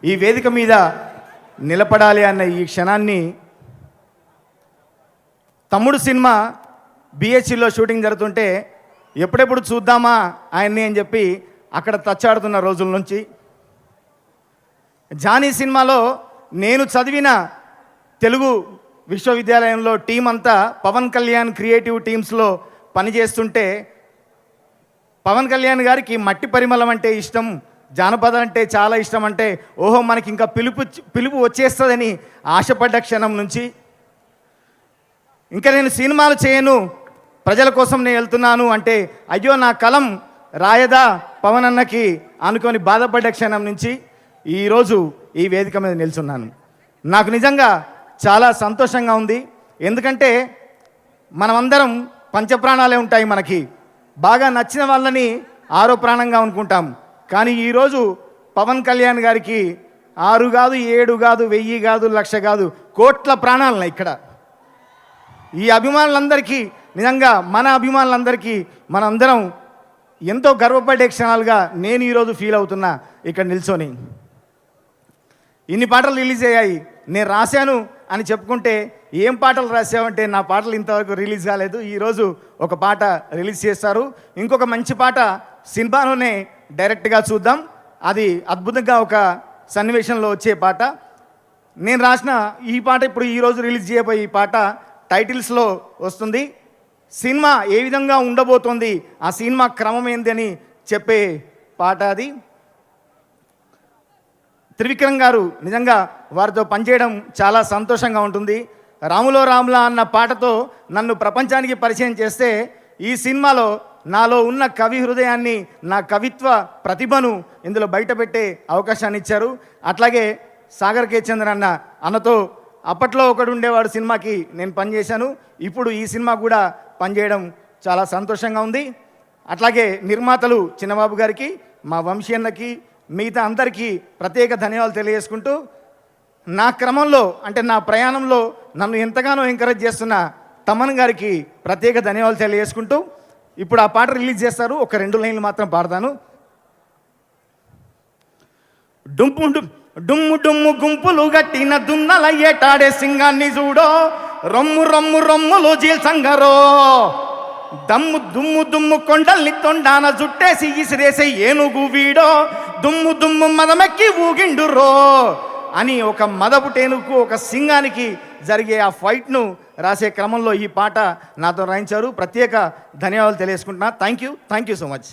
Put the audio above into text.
ఈ వేదిక మీద నిలబడాలి అన్న ఈ క్షణాన్ని తమ్ముడు సినిమా బిహెచ్లో షూటింగ్ జరుగుతుంటే ఎప్పుడెప్పుడు చూద్దామా ఆయన్ని అని చెప్పి అక్కడ తచ్చాడుతున్న రోజుల నుంచి జానీ సినిమాలో నేను చదివిన తెలుగు విశ్వవిద్యాలయంలో టీం అంతా పవన్ కళ్యాణ్ క్రియేటివ్ టీమ్స్లో పనిచేస్తుంటే పవన్ కళ్యాణ్ గారికి మట్టి పరిమళం అంటే ఇష్టం, జానపదం అంటే చాలా ఇష్టం, అంటే ఓహో మనకి ఇంకా పిలుపు వచ్చేస్తుందని ఆశపడ్డ క్షణం నుంచి ఇంకా నేను సినిమాలు చేయను, ప్రజల కోసం నేను వెళ్తున్నాను అంటే అయ్యో నా కలం రాయదా పవన్ అన్నకి అనుకొని బాధపడ్డ క్షణం నుంచి ఈరోజు ఈ వేదిక మీద నిల్చున్నాను. నాకు నిజంగా చాలా సంతోషంగా ఉంది. ఎందుకంటే మనమందరం పంచప్రాణాలే ఉంటాయి, మనకి బాగా నచ్చిన వాళ్ళని ఆరో ప్రాణంగా అనుకుంటాం. కానీ ఈరోజు పవన్ కళ్యాణ్ గారికి 6 కాదు 7 కాదు 1000 కాదు 1,00,000 కాదు కోట్ల ప్రాణాలను ఇక్కడ ఈ అభిమానులందరికీ నిజంగా మన అభిమానులందరికీ మనందరం ఎంతో గర్వపడే క్షణాలుగా నేను ఈరోజు ఫీల్ అవుతున్నా. ఇక్కడ నిల్చొని ఇన్ని పాటలు రిలీజ్ అయ్యాయి, నేను రాశాను అని చెప్పుకుంటే ఏం పాటలు రాసావంటే నా పాటలు ఇంతవరకు రిలీజ్ కాలేదు, ఈరోజు ఒక పాట రిలీజ్ చేస్తారు. ఇంకొక మంచి పాట సినిమాలోనే డైరెక్ట్గా చూద్దాం. అది అద్భుతంగా ఒక సన్నివేశంలో వచ్చే పాట. నేను రాసిన ఈ పాట ఇప్పుడు ఈరోజు రిలీజ్ చేయబోయే ఈ పాట టైటిల్స్లో వస్తుంది. సినిమా ఏ విధంగా ఉండబోతోంది, ఆ సినిమా క్రమం ఏంది అని చెప్పే పాట అది. త్రివిక్రమ్ గారు నిజంగా వారితో పనిచేయడం చాలా సంతోషంగా ఉంటుంది. రాములో రాములా అన్న పాటతో నన్ను ప్రపంచానికి పరిచయం చేస్తే ఈ సినిమాలో నాలో ఉన్న కవి హృదయాన్ని, నా కవిత్వ ప్రతిభను ఇందులో బయటపెట్టే అవకాశాన్ని ఇచ్చారు. అట్లాగే సాగర్ కే చంద్ర అన్నతో అప్పట్లో ఒకడు ఉండేవాడు సినిమాకి నేను పనిచేశాను, ఇప్పుడు ఈ సినిమా కూడా పనిచేయడం చాలా సంతోషంగా ఉంది. అట్లాగే నిర్మాతలు చిన్నబాబు గారికి, మా వంశీ అన్నకి, మిగతా అందరికీ ప్రత్యేక ధన్యవాదాలు తెలియజేసుకుంటూ నా క్రమంలో అంటే నా ప్రయాణంలో నన్ను ఎంతగానో ఎంకరేజ్ చేస్తున్న తమన్ గారికి ప్రత్యేక ధన్యవాదాలు తెలియజేసుకుంటూ ఇప్పుడు ఆ పాట రిలీజ్ చేస్తారు. ఒక 2 లైన్లు మాత్రం పాడతాను. డుమ్ము డుమ్ము డుమ్ము గుంపులు గట్టిన దున్నల ఏటాడే సింగాన్ని చూడో, రొమ్ము రొమ్ము రొమ్ములు జీల్సంగరో, దమ్ము దుమ్ము దుమ్ము కొండల్ని తొండాన జుట్టేసి ఇసిరేసే ఏనుగు వీడో, దుమ్ము దుమ్ము మదమెక్కి ఊగిండురో అని ఒక మదపుటేనుకు ఒక సింగానికి జరిగే ఆ ఫైట్ను రాసే క్రమంలో ఈ పాట నాతో రాయించారు. ప్రత్యేక ధన్యవాదాలు తెలియజేసుకుంటున్నా. Thank you so much.